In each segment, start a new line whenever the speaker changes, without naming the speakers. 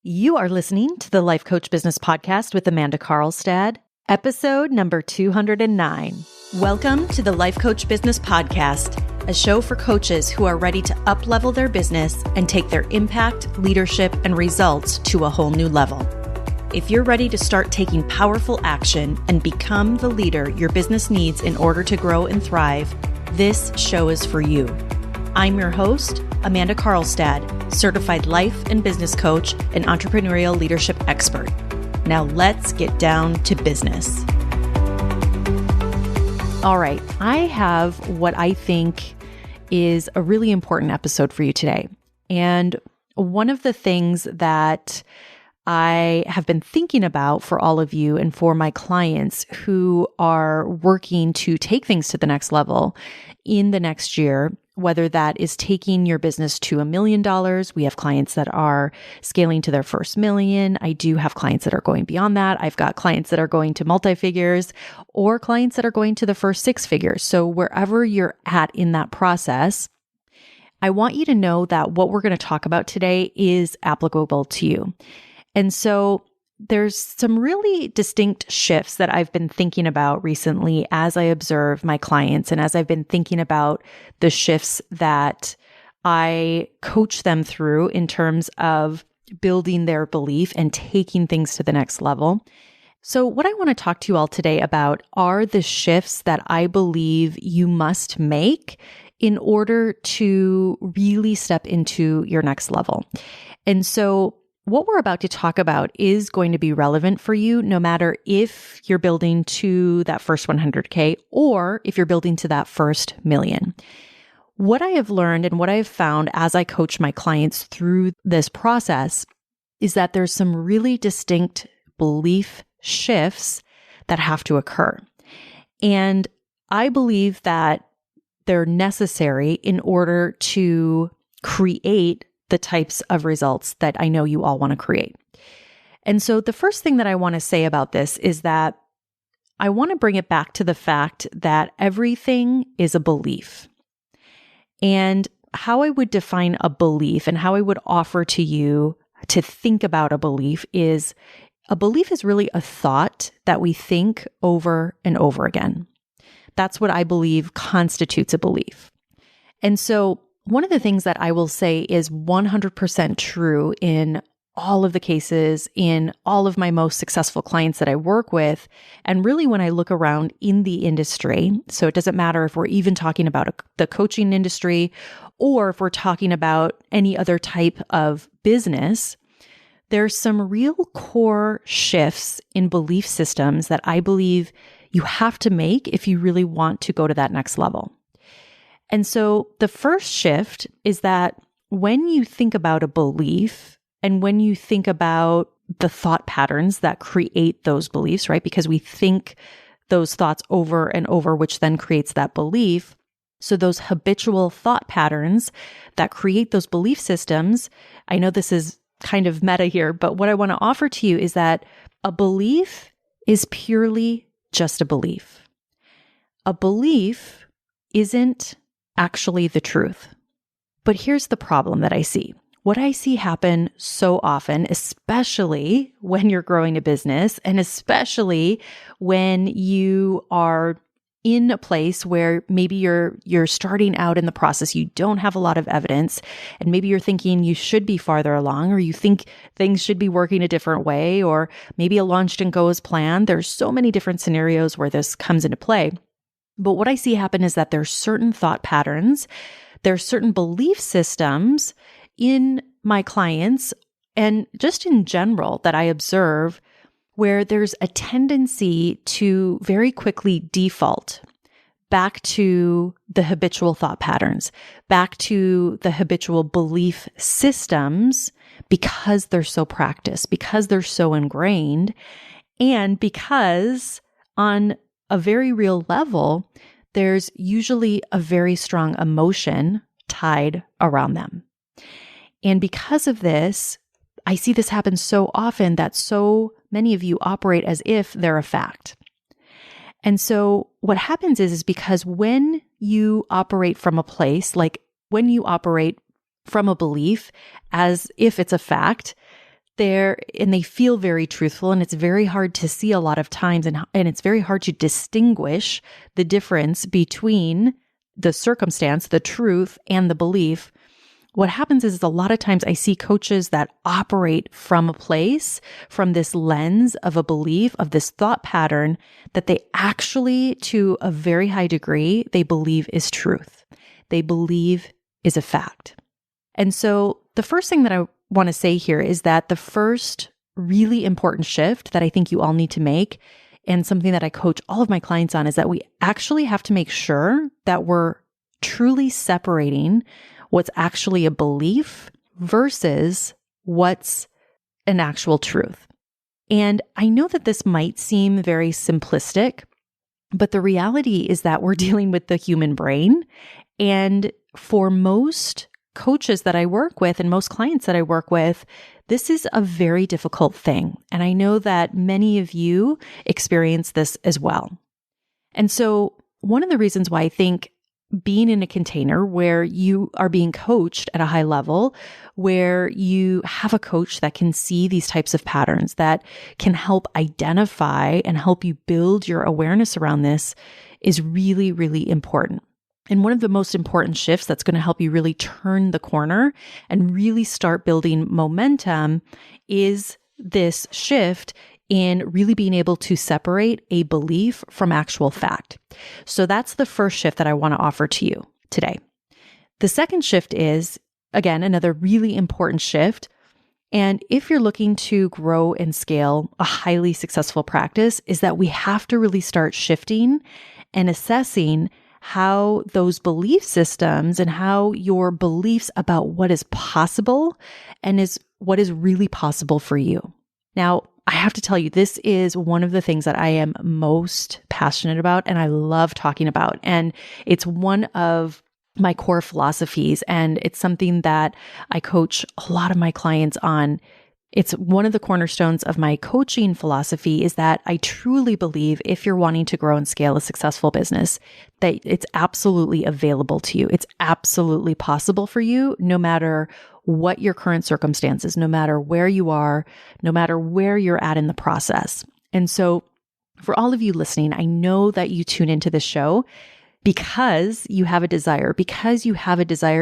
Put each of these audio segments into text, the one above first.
You are listening to the Life Coach Business Podcast with Amanda Carlstad, episode number 209. Welcome to the Life Coach Business Podcast, a show for coaches who are ready to up-level their business and take their impact, leadership, and results to a whole new level. If you're ready to start taking powerful action and become the leader your business needs in order to grow and thrive, this show is for you. I'm your host, Amanda Carlstad, certified life and business coach and entrepreneurial leadership expert. Now let's get down to business. All right, I have what I think is a really important episode for you today. And one of the things that I have been thinking about for all of you and for my clients who are working to take things to the next level in the next year, whether that is taking your business to $1 million. We have clients that are scaling to their first million. I do have clients that are going beyond that. I've got clients that are going to multi-figures or clients that are going to the first 6 figures. So wherever you're at in that process, I want you to know that what we're going to talk about today is applicable to you. And so there's some really distinct shifts that I've been thinking about recently as I observe my clients and as I've been thinking about the shifts that I coach them through in terms of building their belief and taking things to the next level. So what I want to talk to you all today about are the shifts that I believe you must make in order to really step into your next level. And so what we're about to talk about is going to be relevant for you no matter if you're building to that first 100K or if you're building to that first million. What I have learned and what I have found as I coach my clients through this process is that there's some really distinct belief shifts that have to occur. And I believe that they're necessary in order to create the types of results that I know you all want to create. And so the first thing that I want to say about this is that I want to bring it back to the fact that everything is a belief. And how I would define a belief and how I would offer to you to think about a belief is really a thought that we think over and over again. That's what I believe constitutes a belief. And so one of the things that I will say is 100% true in all of the cases, in all of my most successful clients that I work with, and really when I look around in the industry, so it doesn't matter if we're even talking about the coaching industry or if we're talking about any other type of business, there's some real core shifts in belief systems that I believe you have to make if you really want to go to that next level. And so the first shift is that when you think about a belief and when you think about the thought patterns that create those beliefs, right? Because we think those thoughts over and over, which then creates that belief. So those habitual thought patterns that create those belief systems, I know this is kind of meta here, but what I want to offer to you is that a belief is purely just a belief. A belief isn't actually the truth. But here's the problem that I see. What I see happen so often, especially when you're growing a business and especially when you are in a place where maybe you're starting out in the process, you don't have a lot of evidence, and maybe you're thinking you should be farther along, or you think things should be working a different way, or maybe a launch didn't go as planned. There's so many different scenarios where this comes into play. But what I see happen is that there's certain thought patterns, there's certain belief systems in my clients and just in general that I observe where there's a tendency to very quickly default back to the habitual thought patterns, back to the habitual belief systems because they're so practiced, because they're so ingrained, and because on a very real level, there's usually a very strong emotion tied around them. And because of this, I see this happen so often that so many of you operate as if they're a fact. And so what happens is because when you operate from a place, like when you operate from a belief as if it's a fact, and they feel very truthful, and it's very hard to see a lot of times, and it's very hard to distinguish the difference between the circumstance, the truth, and the belief. What happens is a lot of times I see coaches that operate from a place, from this lens of a belief, of this thought pattern that they actually, to a very high degree, they believe is truth. They believe is a fact. And so the first thing that I want to say here is that the first really important shift that I think you all need to make, and something that I coach all of my clients on, is that we actually have to make sure that we're truly separating what's actually a belief versus what's an actual truth. And I know that this might seem very simplistic, but the reality is that we're dealing with the human brain. And for most coaches that I work with and most clients that I work with, this is a very difficult thing. And I know that many of you experience this as well. And so one of the reasons why I think being in a container where you are being coached at a high level, where you have a coach that can see these types of patterns, that can help identify and help you build your awareness around this, is really, really important. And one of the most important shifts that's going to help you really turn the corner and really start building momentum is this shift in really being able to separate a belief from actual fact. So that's the first shift that I want to offer to you today. The second shift is, again, another really important shift. And if you're looking to grow and scale a highly successful practice, is that we have to really start shifting and assessing how those belief systems and how your beliefs about what is possible and is what is really possible for you. Now, I have to tell you, this is one of the things that I am most passionate about and I love talking about. And it's one of my core philosophies, and it's something that I coach a lot of my clients on. It's one of the cornerstones of my coaching philosophy, is that I truly believe if you're wanting to grow and scale a successful business, that it's absolutely available to you. It's absolutely possible for you, no matter what your current circumstances, no matter where you are, no matter where you're at in the process. And so for all of you listening, I know that you tune into this show because you have a desire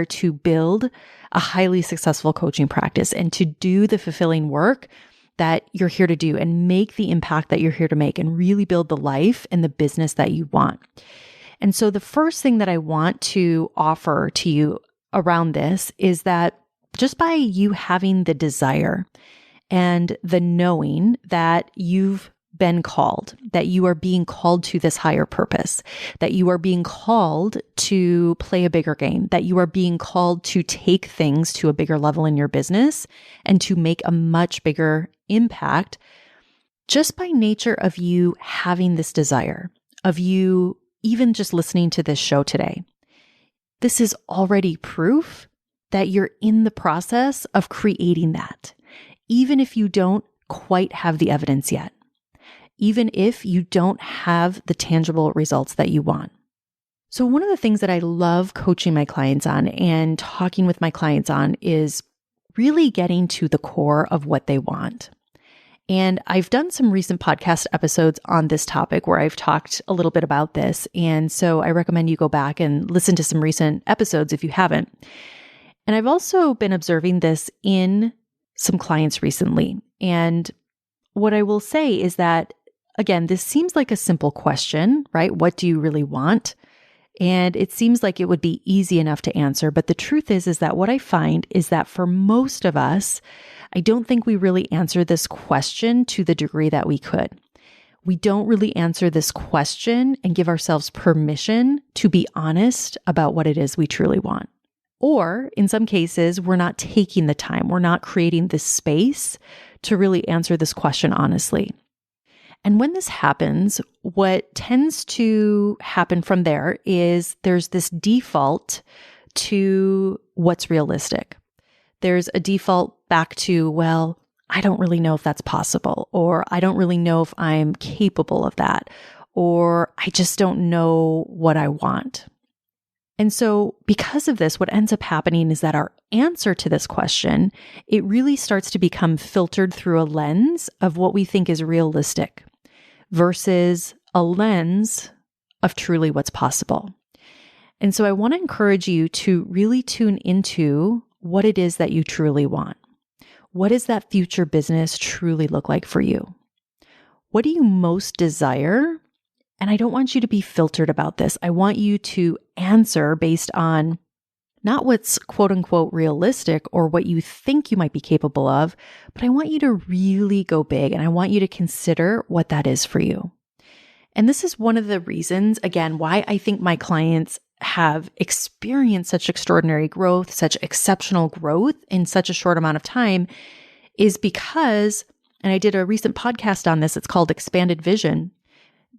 to build a highly successful coaching practice and to do the fulfilling work that you're here to do and make the impact that you're here to make and really build the life and the business that you want. And so the first thing that I want to offer to you around this is that just by you having the desire and the knowing that you've been called, that you are being called to this higher purpose, that you are being called to play a bigger game, that you are being called to take things to a bigger level in your business and to make a much bigger impact, just by nature of you having this desire, of you even just listening to this show today. This is already proof that you're in the process of creating that, even if you don't quite have the evidence yet, even if you don't have the tangible results that you want. So one of the things that I love coaching my clients on and talking with my clients on is really getting to the core of what they want. And I've done some recent podcast episodes on this topic where I've talked a little bit about this. And so I recommend you go back and listen to some recent episodes if you haven't. And I've also been observing this in some clients recently. And what I will say is that, again, this seems like a simple question, right? What do you really want? And it seems like it would be easy enough to answer. But the truth is that what I find is that for most of us, I don't think we really answer this question to the degree that we could. We don't really answer this question and give ourselves permission to be honest about what it is we truly want. Or in some cases, we're not taking the time. We're not creating this space to really answer this question honestly. And when this happens, what tends to happen from there is there's this default to what's realistic. There's a default back to, well, I don't really know if that's possible, or I don't really know if I'm capable of that, or I just don't know what I want. And so because of this, what ends up happening is that our answer to this question, it really starts to become filtered through a lens of what we think is realistic versus a lens of truly what's possible. And so I want to encourage you to really tune into what it is that you truly want. What does that future business truly look like for you? What do you most desire? And I don't want you to be filtered about this. I want you to answer based on not what's quote unquote realistic or what you think you might be capable of, but I want you to really go big and I want you to consider what that is for you. And this is one of the reasons, again, why I think my clients have experienced such extraordinary growth, such exceptional growth in such a short amount of time is because, and I did a recent podcast on this, it's called Expanded Vision,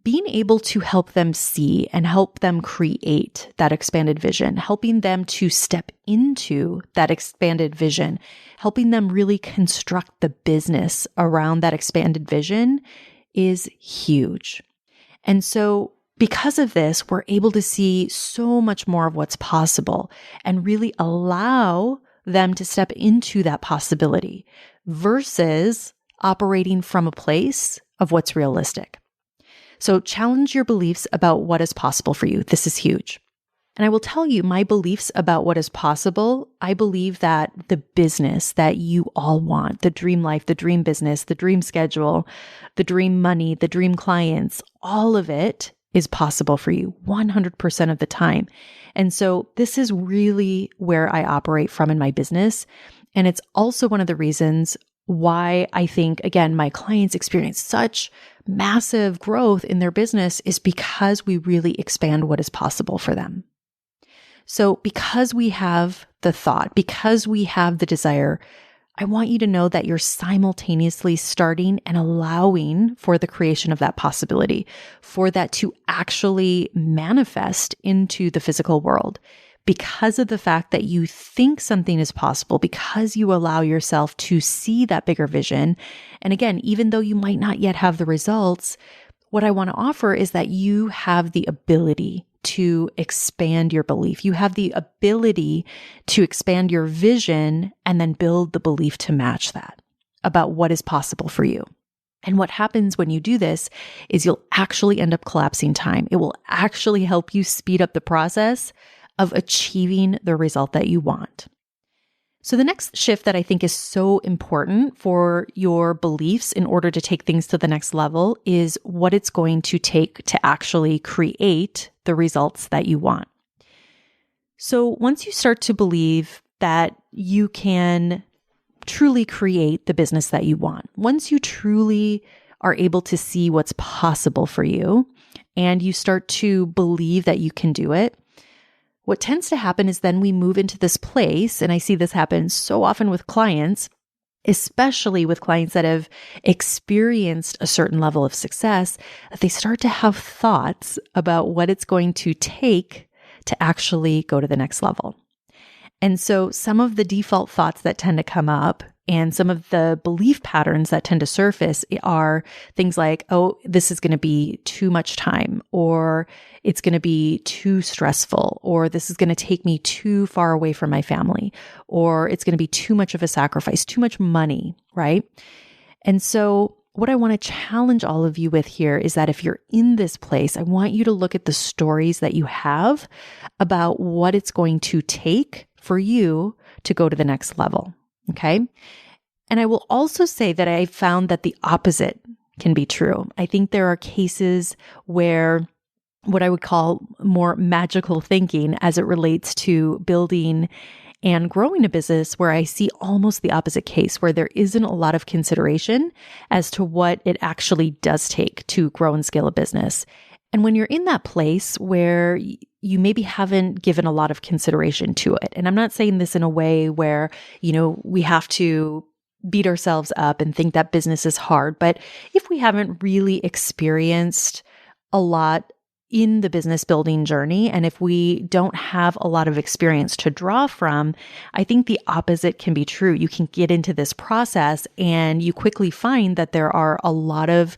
being able to help them see and help them create that expanded vision, helping them to step into that expanded vision, helping them really construct the business around that expanded vision is huge. And so because of this, we're able to see so much more of what's possible and really allow them to step into that possibility versus operating from a place of what's realistic. So challenge your beliefs about what is possible for you. This is huge. And I will tell you my beliefs about what is possible. I believe that the business that you all want, the dream life, the dream business, the dream schedule, the dream money, the dream clients, all of it is possible for you 100% of the time. And so this is really where I operate from in my business. And it's also one of the reasons why I think, again, my clients experience such massive growth in their business is because we really expand what is possible for them. So because we have the thought, because we have the desire, I want you to know that you're simultaneously starting and allowing for the creation of that possibility, for that to actually manifest into the physical world. Because of the fact that you think something is possible, because you allow yourself to see that bigger vision. And again, even though you might not yet have the results, what I want to offer is that you have the ability to expand your belief. You have the ability to expand your vision and then build the belief to match that about what is possible for you. And what happens when you do this is you'll actually end up collapsing time. It will actually help you speed up the process of achieving the result that you want. So the next shift that I think is so important for your beliefs in order to take things to the next level is what it's going to take to actually create the results that you want. So once you start to believe that you can truly create the business that you want, once you truly are able to see what's possible for you and you start to believe that you can do it, what tends to happen is then we move into this place, and I see this happen so often with clients, especially with clients that have experienced a certain level of success, that they start to have thoughts about what it's going to take to actually go to the next level. And so some of the default thoughts that tend to come up and some of the belief patterns that tend to surface are things like, oh, this is going to be too much time, or it's going to be too stressful, or this is going to take me too far away from my family, or it's going to be too much of a sacrifice, too much money, right? And so what I want to challenge all of you with here is that if you're in this place, I want you to look at the stories that you have about what it's going to take for you to go to the next level. Okay. And I will also say that I found that the opposite can be true. I think there are cases where what I would call more magical thinking as it relates to building and growing a business where I see almost the opposite case, where there isn't a lot of consideration as to what it actually does take to grow and scale a business. And when you're in that place where you maybe haven't given a lot of consideration to it, and I'm not saying this in a way where, we have to beat ourselves up and think that business is hard, but if we haven't really experienced a lot in the business building journey, and if we don't have a lot of experience to draw from, I think the opposite can be true. You can get into this process and you quickly find that there are a lot of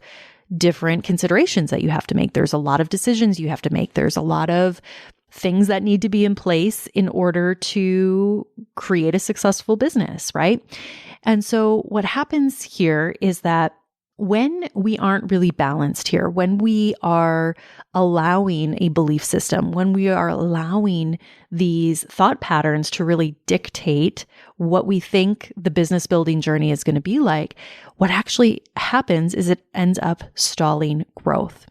different considerations that you have to make. There's a lot of decisions you have to make. There's a lot of things that need to be in place in order to create a successful business, right? And so what happens here is that when we aren't really balanced here, when we are allowing a belief system, when we are allowing these thought patterns to really dictate what we think the business building journey is going to be like, what actually happens is it ends up stalling growth.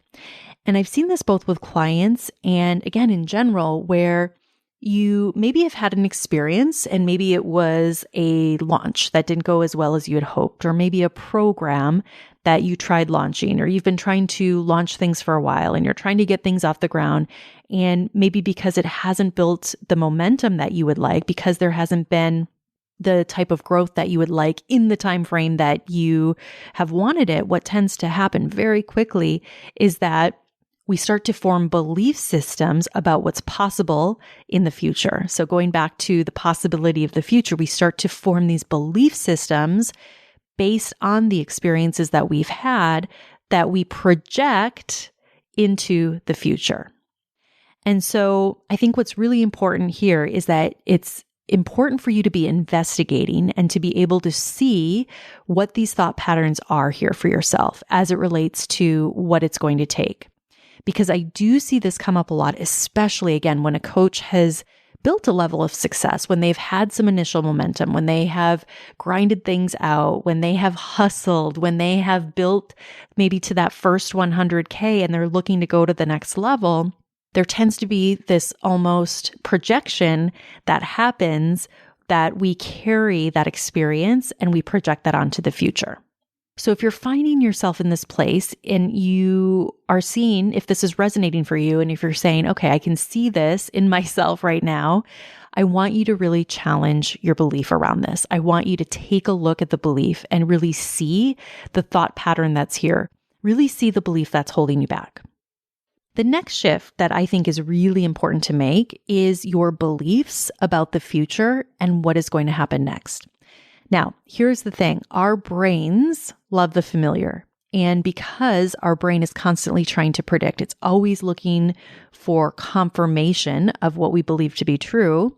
And I've seen this both with clients and again, in general, where you maybe have had an experience and maybe it was a launch that didn't go as well as you had hoped, or maybe a program that you tried launching, or you've been trying to launch things for a while and you're trying to get things off the ground. And maybe because it hasn't built the momentum that you would like, because there hasn't been the type of growth that you would like in the time frame that you have wanted it, what tends to happen very quickly is that we start to form belief systems about what's possible in the future. So going back to the possibility of the future, we start to form these belief systems based on the experiences that we've had that we project into the future. And so I think what's really important here is that it's important for you to be investigating and to be able to see what these thought patterns are here for yourself as it relates to what it's going to take. Because I do see this come up a lot, especially again, when a coach has built a level of success, when they've had some initial momentum, when they have grinded things out, when they have hustled, when they have built maybe to that first 100K and they're looking to go to the next level, there tends to be this almost projection that happens that we carry that experience and we project that onto the future. So if you're finding yourself in this place and you are seeing if this is resonating for you, and if you're saying, okay, I can see this in myself right now, I want you to really challenge your belief around this. I want you to take a look at the belief and really see the thought pattern that's here. Really see the belief that's holding you back. The next shift that I think is really important to make is your beliefs about the future and what is going to happen next. Now, here's the thing. Our brains love the familiar. And because our brain is constantly trying to predict, it's always looking for confirmation of what we believe to be true.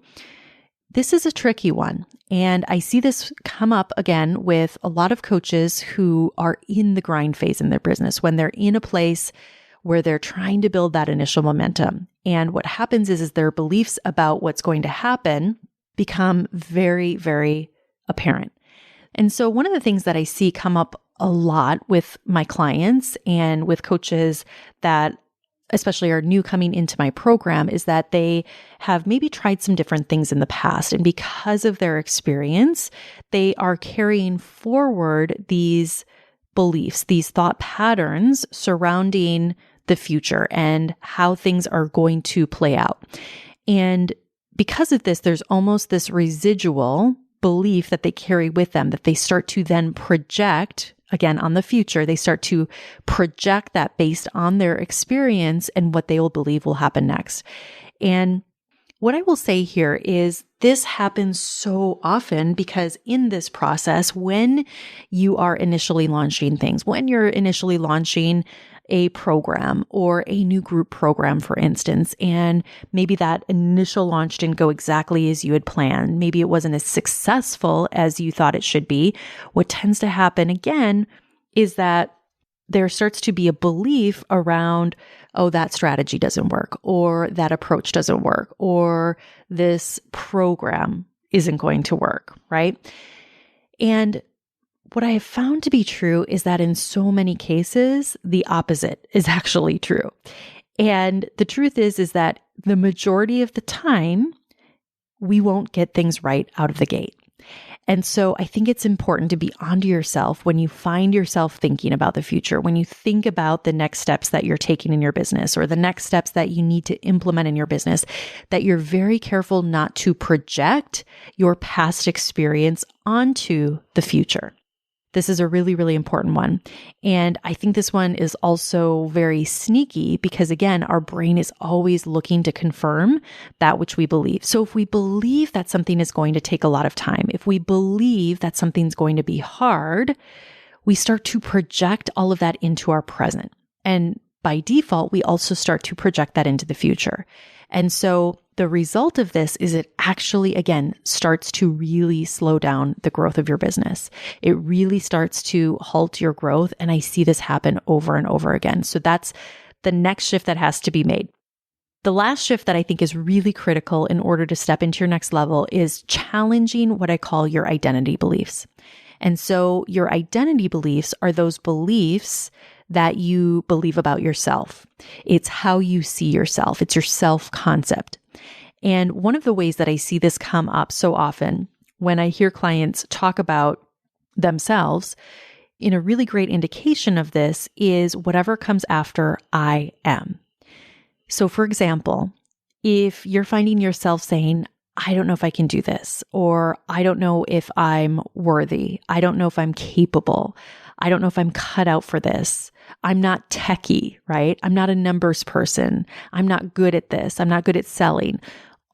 This is a tricky one. And I see this come up again with a lot of coaches who are in the grind phase in their business, when they're in a place where they're trying to build that initial momentum. And what happens is their beliefs about what's going to happen become very, very apparent. And so one of the things that I see come up a lot with my clients and with coaches that especially are new coming into my program is that they have maybe tried some different things in the past. And because of their experience, they are carrying forward these beliefs, these thought patterns surrounding the future and how things are going to play out. And because of this, there's almost this residual belief that they carry with them that they start to then project again on the future. They start to project that based on their experience and what they will believe will happen next. And what I will say here is this happens so often because in this process, when you are initially launching things, when you're initially launching a program or a new group program, for instance, and maybe that initial launch didn't go exactly as you had planned. Maybe it wasn't as successful as you thought it should be. What tends to happen again is that there starts to be a belief around, oh, that strategy doesn't work, or that approach doesn't work, or this program isn't going to work, right? And what I have found to be true is that in so many cases, the opposite is actually true. And the truth is that the majority of the time, we won't get things right out of the gate. And so I think it's important to be onto yourself when you find yourself thinking about the future, when you think about the next steps that you're taking in your business or the next steps that you need to implement in your business, that you're very careful not to project your past experience onto the future. This is a really, really important one. And I think this one is also very sneaky because, again, our brain is always looking to confirm that which we believe. So if we believe that something is going to take a lot of time, if we believe that something's going to be hard, we start to project all of that into our present. And by default, we also start to project that into the future. And so the result of this is it actually, again, starts to really slow down the growth of your business. It really starts to halt your growth. And I see this happen over and over again. So that's the next shift that has to be made. The last shift that I think is really critical in order to step into your next level is challenging what I call your identity beliefs. And so your identity beliefs are those beliefs that you believe about yourself. It's how you see yourself. It's your self-concept. And one of the ways that I see this come up so often when I hear clients talk about themselves, in a really great indication of this is whatever comes after I am. So for example, if you're finding yourself saying, I don't know if I can do this, or I don't know if I'm worthy, I don't know if I'm capable, I don't know if I'm cut out for this, I'm not techie, right? I'm not a numbers person, I'm not good at this, I'm not good at selling.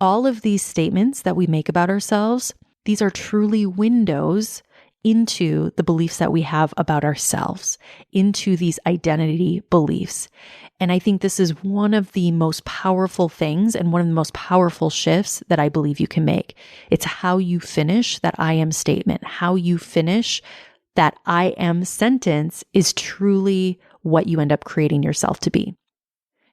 All of these statements that we make about ourselves, these are truly windows into the beliefs that we have about ourselves, into these identity beliefs. And I think this is one of the most powerful things and one of the most powerful shifts that I believe you can make. It's how you finish that I am statement, how you finish that I am sentence is truly what you end up creating yourself to be.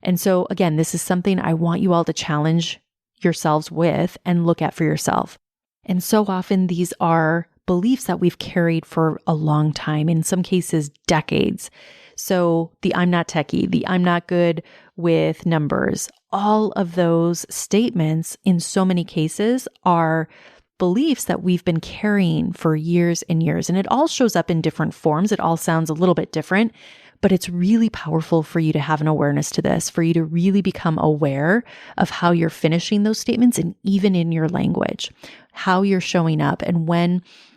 And so again, this is something I want you all to challenge yourselves with and look at for yourself. And so often these are beliefs that we've carried for a long time, in some cases, decades. So the I'm not techie, the I'm not good with numbers, all of those statements in so many cases are beliefs that we've been carrying for years and years. And it all shows up in different forms. It all sounds a little bit different, but it's really powerful for you to have an awareness to this, for you to really become aware of how you're finishing those statements and even in your language, how you're showing up and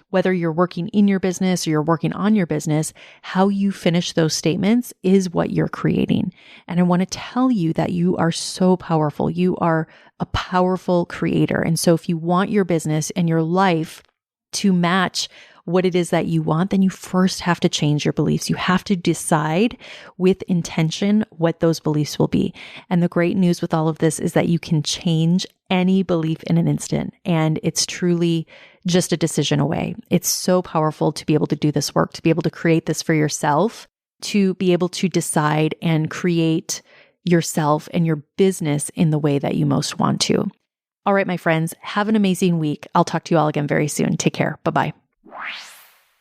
whether you're working in your business or you're working on your business, how you finish those statements is what you're creating. And I want to tell you that you are so powerful. You are a powerful creator. And so if you want your business and your life to match what it is that you want, then you first have to change your beliefs. You have to decide with intention what those beliefs will be. And the great news with all of this is that you can change any belief in an instant. And it's truly just a decision away. It's so powerful to be able to do this work, to be able to create this for yourself, to be able to decide and create yourself and your business in the way that you most want to. All right, my friends, have an amazing week. I'll talk to you all again very soon. Take care. Bye-bye.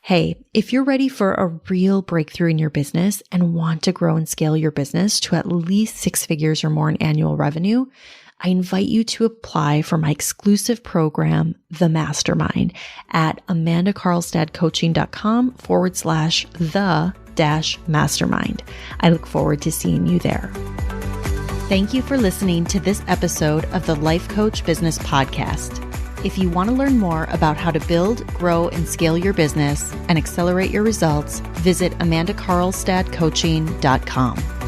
Hey, if you're ready for a real breakthrough in your business and want to grow and scale your business to at least 6 figures or more in annual revenue, I invite you to apply for my exclusive program, The Mastermind, at amandacarlstadcoaching.com/the-mastermind. I look forward to seeing you there. Thank you for listening to this episode of the Life Coach Business Podcast. If you want to learn more about how to build, grow, and scale your business and accelerate your results, visit amandacarlstadcoaching.com.